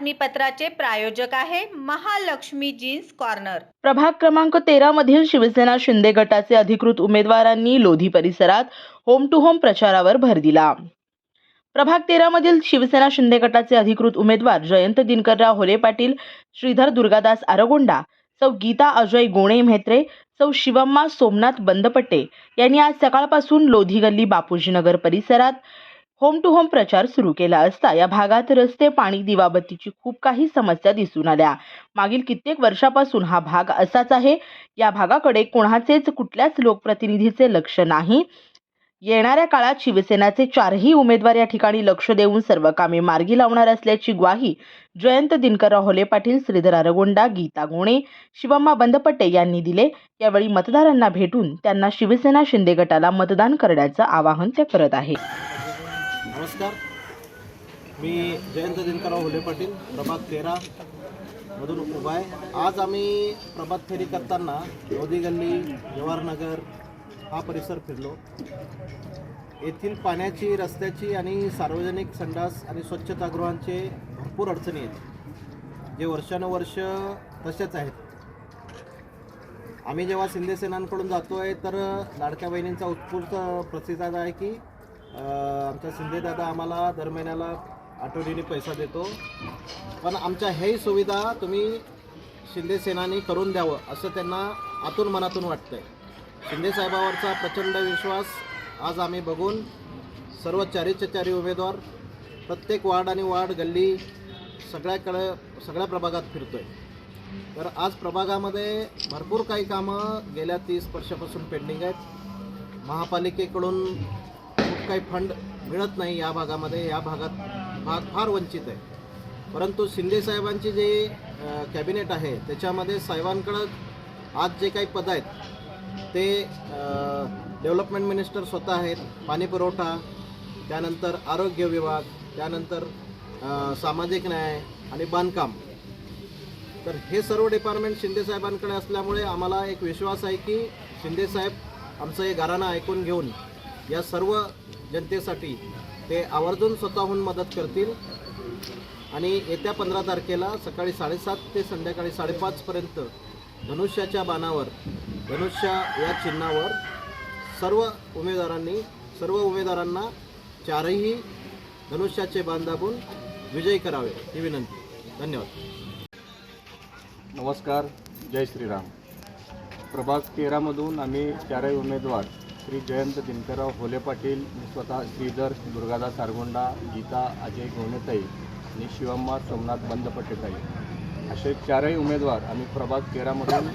बातमीपत्राचे प्रायोजक आहे Mahalakshmi jeans corner. प्रभाग क्रमांक 13 मधील शिवसेना शिंदे गटाचे अधिकृत उमेदवारांनी लोधी परिसरात होम टू होम प्रचारावर भर दिला। प्रभाग 13 मधील शिवसेना शिंदे गटाचे अधिकृत उमेदवार जयंत दिनकरराव होले पाटील, श्रीधर दुर्गादास आरगोंडा, सौ गीता अजय गोणे म्हेत्रे, सौ शिवम्मा सोमनाथ बंदपट्टे यांनी आज सकाळपासून लोधी गल्ली बापूजीनगर परिसरात होम टू होम प्रचार सुरू केला असता या भागात रस्ते, पाणी, दिवाबत्तीची खूप काही समस्या दिसून आल्या। मागील कित्येक वर्षापासून हा भाग असाच आहे। या भागाकडे कोणाचेच कुठल्याच लोकप्रतिनिधीचे लक्ष नाही। येणाऱ्या काळात शिवसेनाचे 4ही उमेदवार या ठिकाणी लक्ष देऊन सर्व कामे मार्गी लावणार असल्याची ग्वाही जयंत दिनकरराव होले पाटील, श्रीधर आरगोंडा, गीता गोणे, शिवम्मा बंदपट्टे यांनी दिले। यावेळी मतदारांना भेटून त्यांना शिवसेना शिंदे गटाला मतदान करण्याचं आवाहन ते करत आहे। नमस्कार, मी जयंत दिनकरराव होले पाटील, प्रभाग 13 मधून उभा आहे। आज आम्ही प्रभात फेरी करताना लोधी गल्ली, जवाहरनगर हा परिसर फिरलो। येथील पाण्याची, रस्त्याची आणि सार्वजनिक संडास आणि स्वच्छतागृहांचे भरपूर अडचणी आहेत, जे वर्षानुवर्ष तसेच आहेत। आम्ही जेव्हा शिंदे सेनांकडून जातो आहे तर लाडक्या बहिणींचा उत्स्फूर्त प्रतिसाद आहे की आमचा शिंदेदादा आम्हाला दर महिन्याला आठवडीने पैसा देतो, पण आमच्या ह्याही सुविधा तुम्ही शिंदे सेनानी करून द्यावं असं त्यांना आतून मनातून वाटतं आहे। शिंदे साहेबावरचा प्रचंड विश्वास आज आम्ही बघून सर्व चारी उमेदवार प्रत्येक वार्ड आणि वार्ड, गल्ली सगळ्या प्रभागात फिरतो आहे। तर आज प्रभागामध्ये भरपूर काही कामं गेल्या 30 वर्षापासून पेंडिंग आहेत। महापालिकेकडून खूप काही फंड मिळत नाही या भागामध्ये। या भाग फार वंचित आहे, परंतु शिंदे साहेबांची जे कॅबिनेट आहे त्याच्यामध्ये साहेबांकडं आज जे काही पद आहेत ते डेव्हलपमेंट मिनिस्टर स्वतः आहेत, पाणी पुरवठा, त्यानंतर आरोग्य विभाग, त्यानंतर सामाजिक न्याय आणि बांधकाम। तर हे सर्व डिपार्टमेंट शिंदे साहेबांकडे असल्यामुळे आम्हाला एक विश्वास आहे की शिंदे साहेब आमचं हे गाऱ्हाणं ऐकून घेऊन या सर्व जनतेसाठी ते आवर्जून स्वतःहून मदत करतील। आणि येत्या 15 तारखेला सकाळी 7:30 ते संध्याकाळी 5:30 पर्यंत धनुष्याच्या बाणावर, धनुष्य या चिन्हावर सर्व उमेदवारांना 4ही धनुष्याचे बाण दाबून विजयी करावे ही विनंती। धन्यवाद। नमस्कार, जय श्रीराम। प्रभाग 13 मधून आम्ही 4ही उमेदवार श्री जयंत दिनकरराव होले पाटील, मी स्वतः श्रीधर दुर्गादास आरगोंडा, गीता अजय गोणेताई आणि शिवम्मा सोमनाथ बंदपट्टेताई असे 4ही उमेदवार आम्ही प्रभाग 13 मधून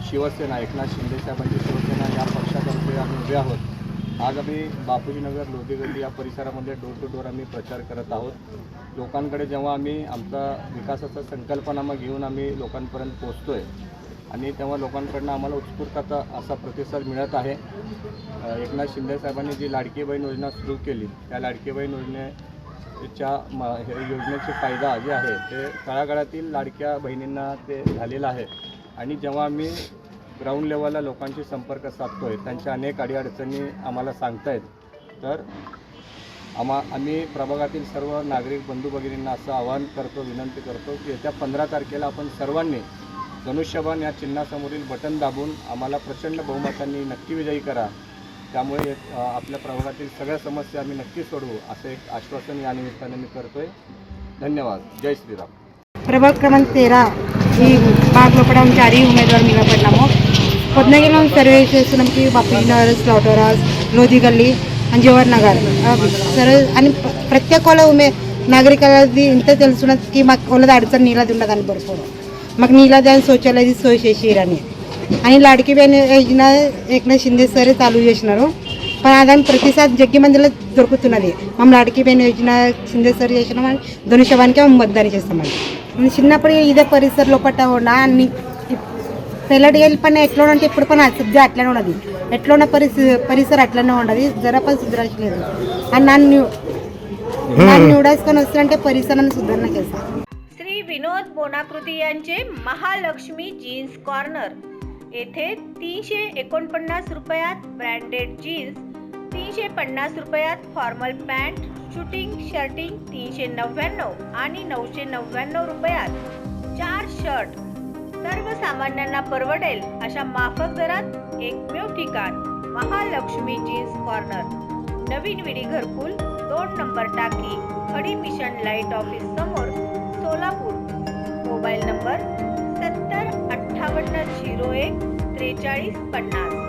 शिवसेना, एकनाथ शिंदे साहेबांची शिवसेना या पक्षातर्फे आम्ही उभे आहोत। आज आम्ही बापूजीनगर, लोधी गल्ली या परिसरामध्ये डोर टू डोर आम्ही प्रचार करत आहोत। लोकांकडे जेव्हा आम्ही आमचा विकासाचा संकल्पनामा घेऊन आम्ही लोकांपर्यंत पोहोचतो आहे आणि तेव्हा लोकांकडून आम्हाला उत्स्फूर्त असा प्रतिसाद मिळत आहे। एकनाथ शिंदे साहेबांनी जी लाडकी बहीण योजना सुरू केली, त्या लाडकी बहीण योजनेचे फायदा जे आहे ते तळागाळातील लाडक्या बहिणींना ते झालेला आहे। आणि जेव्हा आम्ही ग्राउंड लेवलला लोकांशी संपर्क साधतो आहे, त्यांच्या अनेक अडीअडचणी आम्हाला सांगतायत, तर आम्ही प्रभागातील सर्व नागरिक बंधू भगिनींना असं आवाहन करतो, विनंती करतो की येत्या 15 तारखेला आपण सर्वांनी धनुष्यबाण या चिन्हासमोरील बटन दाबून आम्हाला प्रचंड बहुमतांनी नक्की विजयी करा। त्यामुळे आपल्या प्रभागातील सगळ्या समस्या आम्ही नक्की सोडवू असं एक आश्वासन या निमित्ताने मी करतोय। धन्यवाद। जय श्रीराम। प्रभाग क्रमांक 13 ఈ బాగ్లో కూడా 4 ఉమ్మేద్వారు నిలబడినాము। పొద్దునగిలో సర్వే చేస్తున్నాంకి బాపూజీనగర్, స్లాటర్ హౌస్, లోधी गल्ली आणि जवाहरनगर सर आणि प्रत्येक नागरिकाला इंत తెలుసున్నది की మాకు వాళ్ళ అడచన నీళ్ళది ఉండదని భरपूर మాకు నీళ్ళది అని శౌచాలయది सोय చేసిరని आणि लाडकी बहीण योजना एकनाथ शिंदे सर चालू చేసినారు। पण आज आम्ही प्रतिसाद जग्गी मंदिरला దొరుకుతున్నది। మేము లాడకీ బహీన్ యోజన शिंदे सर చేసినామని ధనుష్యబాన్కి మేము मतदान చేస్తామని చిన్నప్పుడు ఇదే పరిసర లోపట ఉన్నా అన్ని పెళ్ళడి వెళ్ళిపోయినా ఎట్లా ఉంటే ఇప్పుడు పని సబ్జా అట్లనే ఉన్నది, ఎట్లా ఉన్న పరిసర అట్లనే ఉన్నది, జర पण सुधारలేదు। आणि నన్ను निवडायचं వస్తుంటే పరిసరాన్ని सुधारणा केसा। श्री विनोद बोनाकृती यांचे महालक्ष्मी जीन्स कॉर्नर येथे 349 रुपयात ब्रँडेड जीन्स, 350 रुपयात फॉर्मल पॅन्ट, शूटिंग शर्टिंग 399 आणि 999 रुपयात 4 शर्ट. सर्वसामान्यांना परवडेल अशा माफक दरात एकमेव ठिकाण महालक्ष्मी जीन्स कॉर्नर, नवीन विडी घरकुल, 2 नंबर टाकी, खडी मिशन लाईट ऑफिस समोर, सोलापूर. Mobile number 70 58 01 43 50.